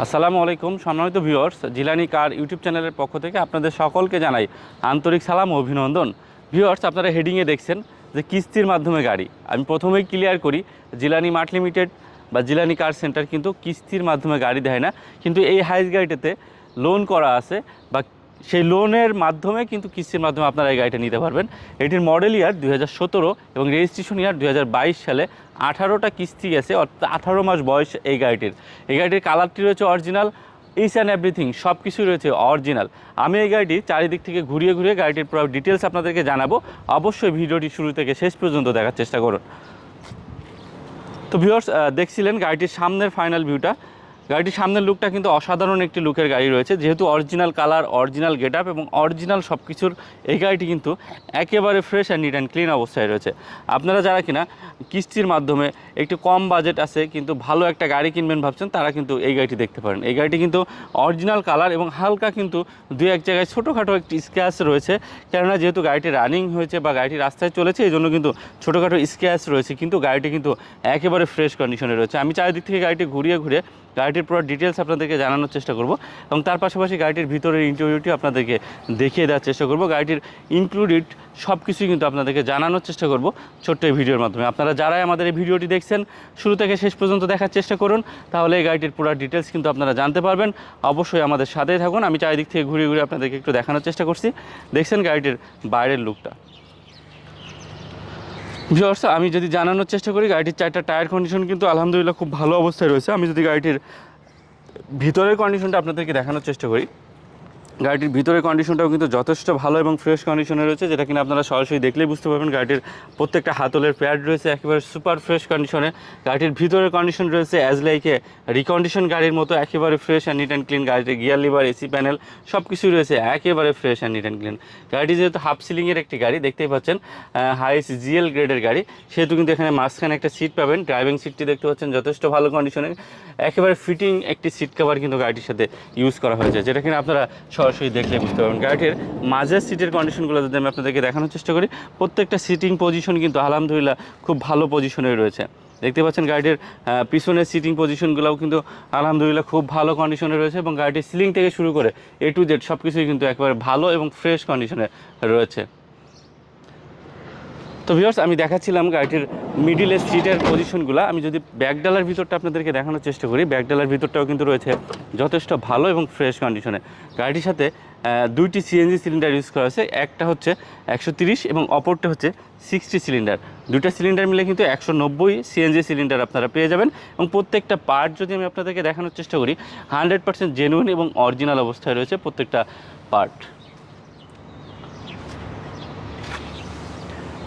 আসসালামু আলাইকুম সম্মানিত ভিউয়ার্স, জিলানি কার ইউটিউব চ্যানেলের পক্ষ থেকে আপনাদের সকলকে জানাই আন্তরিক সালাম ও অভিনন্দন। ভিউয়ার্স, আপনারা হেডিংয়ে দেখছেন যে কিস্তির মাধ্যমে গাড়ি। আমি প্রথমেই ক্লিয়ার করি, জিলানি মার্ট লিমিটেড বা জিলানি কার সেন্টার কিন্তু কিস্তির মাধ্যমে গাড়ি দেয় না, কিন্তু এই হাইস গাড়িটাতে লোন করা আছে বা সেই লোনের মাধ্যমে কিন্তু কিস্তির মাধ্যমে আপনারা এই গাড়িটা নিতে পারবেন। এটির মডেল ইয়ার 2017 এবং রেজিস্ট্রেশন ইয়ার 2022 সালে 18টা কিস্তি গেছে, অর্থাৎ 18 মাস বয়স এই গাড়িটির। এই গাড়িটির কালারটি রয়েছে অরিজিনাল, ইচ অ্যান্ড এভরিথিং সব কিছুই রয়েছে অরিজিনাল। আমি এই গাড়িটি চারিদিক থেকে ঘুরিয়ে ঘুরিয়ে গাড়িটির পুরো ডিটেলস আপনাদেরকে জানাবো। অবশ্যই ভিডিওটি শুরু থেকে শেষ পর্যন্ত দেখার চেষ্টা করুন। তো ভিউয়ার্স, দেখছিলেন গাড়িটির সামনের ফাইনাল ভিউটা। গাড়িটির সামনের লুকটা কিন্তু অসাধারণ একটি লুকের গাড়ি রয়েছে, যেহেতু original colour, original get up এবং অরিজিনাল সব কিছুর এই গাড়িটি কিন্তু একেবারে fresh and neat and clean অবস্থায় রয়েছে। আপনারা যারা কিনা কিস্তির মাধ্যমে একটু কম বাজেট আছে কিন্তু ভালো একটা গাড়ি কিনবেন ভাবছেন, তারা কিন্তু এই গাড়িটি দেখতে পারেন। এই গাড়িটি কিন্তু অরিজিনাল কালার এবং হালকা কিন্তু দুই এক জায়গায় ছোটোখাটো একটি স্ক্র্যাচ রয়েছে, কেননা যেহেতু গাড়িটি রানিং হয়েছে বা গাড়িটি রাস্তায় চলেছে, এই জন্য কিন্তু ছোটোখাটো স্ক্র্যাচ রয়েছে, কিন্তু গাড়িটি কিন্তু একেবারে ফ্রেশ কন্ডিশনে রয়েছে। আমি চারিদিক থেকে গাড়িটি ঘুরিয়ে ঘুরিয়ে গাড়িটির পুরো ডিটেলস আপনাদেরকে জানানোর চেষ্টা করব এবং তার পাশাপাশি গাড়িটির ভিতরের ইন্টেরিয়রটি আপনাদেরকে দেখিয়ে দেওয়ার চেষ্টা করব। গাড়িটির ইনক্লুডেড সব কিছুই কিন্তু আপনাদেরকে জানানোর চেষ্টা করব ছোট্ট এই ভিডিওর মাধ্যমে। আপনারা যারাই আমাদের এই ভিডিওটি দেখছেন শুরু থেকে শেষ পর্যন্ত দেখার চেষ্টা করুন, তাহলে এই গাড়িটির পুরো ডিটেলস কিন্তু আপনারা জানতে পারবেন। অবশ্যই আমাদের সাথেই থাকুন। আমি চারিদিক থেকে ঘুরিয়ে ঘুরিয়ে আপনাদেরকে একটু দেখানোর চেষ্টা করছি। দেখছেন গাড়িটির বাইরের লুকটা। ভিউয়ার্স, আমি যদি জানানোর চেষ্টা করি, গাড়িটির 4টা টায়ার কন্ডিশন কিন্তু আলহামদুলিল্লাহ খুব ভালো অবস্থায় রয়েছে। আমি যদি গাড়িটির ভিতরের কন্ডিশনটা আপনাদেরকে দেখানোর চেষ্টা করি, গাড়িটির ভিতরের কন্ডিশনটাও কিন্তু যথেষ্ট ভালো এবং ফ্রেশ কন্ডিশনে রয়েছে, যেটা কিনা আপনারা সরাসরি দেখলেই বুঝতে পারবেন। গাড়িটির প্রত্যেকটা হাতলের প্যাড রয়েছে একেবারে সুপার ফ্রেশ কন্ডিশনে। গাড়িটির ভিতরের কন্ডিশন রয়েছে অ্যাজ লাইক এ রিকন্ডিশন গাড়ির মতো, একেবারে fresh and neat and clean. গাড়িটির গিয়ার লিভার, এসি প্যানেল সব কিছুই রয়েছে একেবারে fresh and neat and clean. গাড়িটি যেহেতু হাফ সিলিংয়ের একটি গাড়ি, দেখতেই পাচ্ছেন হাইস জিএল গ্রেডের গাড়ি, সেহেতু কিন্তু এখানে মাঝখানে একটা সিট পাবেন। ড্রাইভিং সিটটি দেখতে পাচ্ছেন যথেষ্ট ভালো কন্ডিশনে, একেবারে ফিটিং একটি সিট কভার কিন্তু গাড়িটির সাথে ইউজ করা হয়েছে, যেটা কিনা আপনারা সরাসরি দেখলে বুঝতে পারবেন। গাড়িটির মাঝের সিটের কন্ডিশনগুলো যদি আমি আপনাদেরকে দেখানোর চেষ্টা করি, প্রত্যেকটা সিটিং পজিশন কিন্তু আলহামদুলিল্লাহ খুব ভালো পজিশনে রয়েছে। দেখতে পাচ্ছেন গাড়িটির পিছনের সিটিং পজিশনগুলোও কিন্তু আলহামদুলিল্লাহ খুব ভালো কন্ডিশনে রয়েছে এবং গাড়িটির সিলিং থেকে শুরু করে এ টু জেড সব কিছুই কিন্তু একেবারে ভালো এবং ফ্রেশ কন্ডিশনে রয়েছে। তো ভিউয়ার্স, আমি দেখাচ্ছিলাম গাড়িটির মিডিলের সিটের পজিশনগুলো। আমি যদি ব্যাকডালার ভিতরটা আপনাদেরকে দেখানোর চেষ্টা করি, ব্যাকডালার ভিতরটাও কিন্তু রয়েছে যথেষ্ট ভালো এবং ফ্রেশ কন্ডিশনে। গাড়িটির সাথে দুইটি সিএনজি সিলিন্ডার ইউজ করা হয়েছে, একটা হচ্ছে 130 এবং অপরটা হচ্ছে 60 সিলিন্ডার। দুইটা সিলিন্ডার মিলে কিন্তু 190 সিএনজি সিলিন্ডার আপনারা পেয়ে যাবেন এবং প্রত্যেকটা পার্ট যদি আমি আপনাদেরকে দেখানোর চেষ্টা করি, 100% জেনুইন এবং অরিজিনাল অবস্থায় রয়েছে প্রত্যেকটা পার্ট।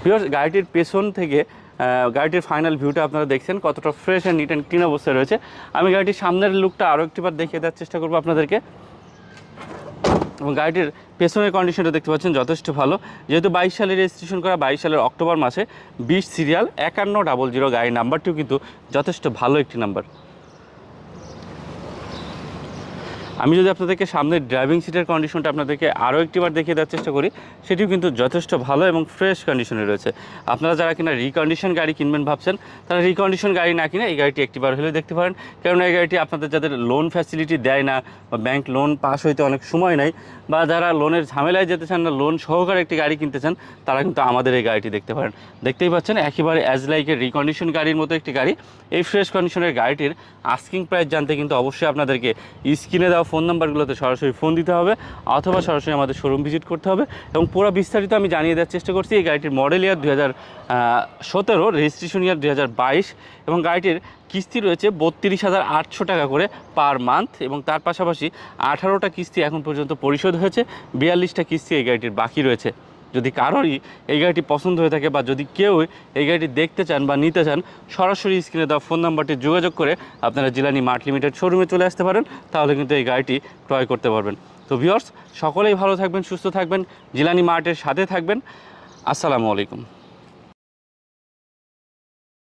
ভিউয়ার্স, গাড়িটির পেছন থেকে গাড়িটির ফাইনাল ভিউটা আপনারা দেখছেন কতটা fresh and neat and clean অবস্থায় রয়েছে। আমি গাড়িটির সামনের লুকটা আরও একটিবার দেখিয়ে দেওয়ার চেষ্টা করবো আপনাদেরকে। এবং গাড়িটির পেছনের কন্ডিশনটা দেখতে পাচ্ছেন যথেষ্ট ভালো, যেহেতু 22 সালে রেজিস্ট্রেশন করা, 22 সালের অক্টোবর মাসে 20 সিরিয়াল 5100, গাড়ির নাম্বারটিও কিন্তু যথেষ্ট ভালো একটি নাম্বার। আমি যদি আপনাদেরকে সামনের ড্রাইভিং সিটের কন্ডিশনটা আপনাদেরকে আরও একটিবার দেখিয়ে দেওয়ার চেষ্টা করি, সেটিও কিন্তু যথেষ্ট ভালো এবং ফ্রেশ কন্ডিশনে রয়েছে। আপনারা যারা কিনা রিকন্ডিশন গাড়ি কিনবেন ভাবছেন, তারা রিকন্ডিশন গাড়ি না কিনে এই গাড়িটি একটিবার হলেও দেখতে পারেন, কারণ এই গাড়িটি আপনাদের যাদের লোন ফ্যাসিলিটি দেয় না বা ব্যাংক লোন পাস হইতে অনেক সময় নেই বা যারা লোনের ঝামেলায় যেতে চান না, লোন সহকারে একটি গাড়ি কিনতে চান, তারা কিন্তু আমাদের এই গাড়িটি দেখতে পারেন। দেখতেই পাচ্ছেন একেবারে অ্যাজ লাইকের রিকন্ডিশন গাড়ির মতো একটি গাড়ি। এই ফ্রেশ কন্ডিশনের গাড়িটির আস্কিং প্রাইস জানতে কিন্তু অবশ্যই আপনাদেরকে স্ক্রিনে দেওয়া ফোন নাম্বারগুলোতে সরাসরি ফোন দিতে হবে অথবা সরাসরি আমাদের শোরুম ভিজিট করতে হবে এবং পুরো বিস্তারিত আমি জানিয়ে দেওয়ার চেষ্টা করছি। এই গাড়িটির মডেল ইয়ার 2017, রেজিস্ট্রেশন ইয়ার 2022 এবং গাড়িটির কিস্তি রয়েছে 32,800 টাকা করে পার মান্থ এবং তার পাশাপাশি 18টা কিস্তি এখন পর্যন্ত পরিশোধ হয়েছে, 42টা কিস্তি এই গাড়িটির বাকি রয়েছে। যদি কারোরই এই গাড়িটি পছন্দ হয়ে থাকে বা যদি কেউ এই গাড়িটি দেখতে চান বা নিতে চান, সরাসরি স্ক্রিনে দেওয়া ফোন নাম্বারটি যোগাযোগ করে আপনারা জিলানি মার্ট লিমিটেড শোরুমে চলে আসতে পারেন, তাহলে কিন্তু এই গাড়িটি ক্রয় করতে পারবেন। তো ভিউয়ার্স, সকলেই ভালো থাকবেন, সুস্থ থাকবেন, জিলানি মার্টের সাথে থাকবেন। আসসালামু আলাইকুম।